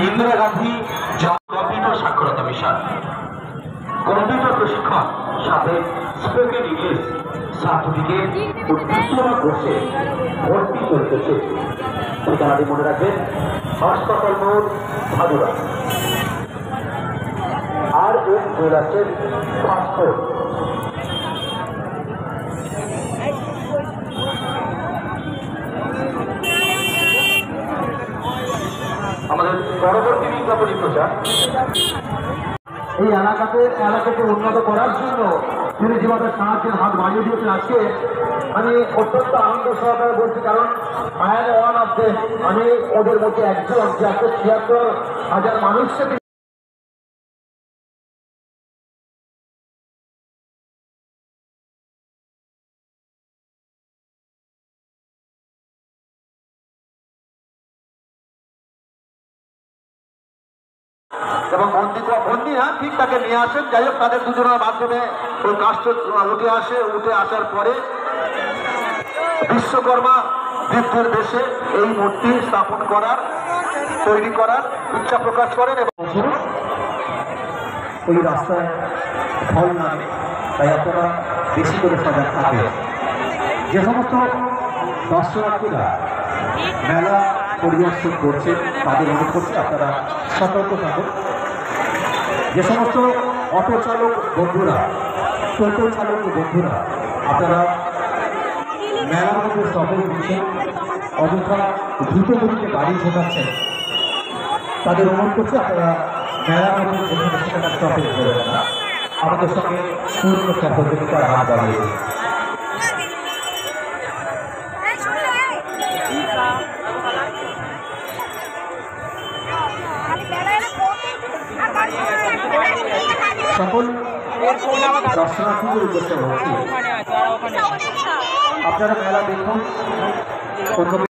Indira Gandhi computer সাক্ষরতা mission, computer প্রশিক্ষণ সাথে স্পোকেন ইংলিশ সার্টিফিকেট ও ডিপ্লোমা কোর্সে ভর্তি চলতেছে। ঠিকানাটি মনে রাখবেন, হাসপাতাল মোড়, ভাদুরা। আর এর জুয়েলার্সের পাসপোর্ট। আমাদের পরবর্তী বিজ্ঞাপনী প্রচার এই এলাকাকে উন্নত করার জন্য তিনি যেভাবে সাহায্যের হাত বাড়িয়ে দিয়েছেন, আজকে আমি অত্যন্ত আনন্দ সহকারে বলছি, কারণ I am one of them. আমি ওদের মধ্যে একজন, যে 176,000 মানুষকে এবং বন্দি না ঠিক তাকে নিয়ে আসেন। যাই হোক, তাদের দুজনের মাধ্যমে ওই কাজটা উঠে আসার পরে বিশ্বকর্মা বৃদ্ধের দেশে এই মূর্তি স্থাপন করার, তৈরি করার ইচ্ছা প্রকাশ করেন। এবং ওই রাস্তায় ফল নামে, তাই আপনারা বেশি করে সজাগ থাকবেন। যে সমস্ত দর্শনার্থীরা মেলা পরিদর্শন করছেন তাদের অনুরোধ করছে আপনারা সতর্ক থাকুন। যে সমস্ত অটো চালক বন্ধুরা, টোটো চালক বন্ধুরা আপনারা মেলার মধ্যে স্টপেজ দিচ্ছেন, অযথা দ্রুত গতিতে গাড়ি ঝোঁকাচ্ছেন, তাদের অনুরোধ করছে আপনারা মেলার মধ্যে যেখানে সেখানে স্টপেজ দেবেন না, আমাদের সঙ্গে পূর্ণ সহযোগিতার হাত বাড়িয়ে দিন। সকল দর্শনার্থীদের উদ্দেশ্যে বলছি, আপনারা মেলা দেখুন।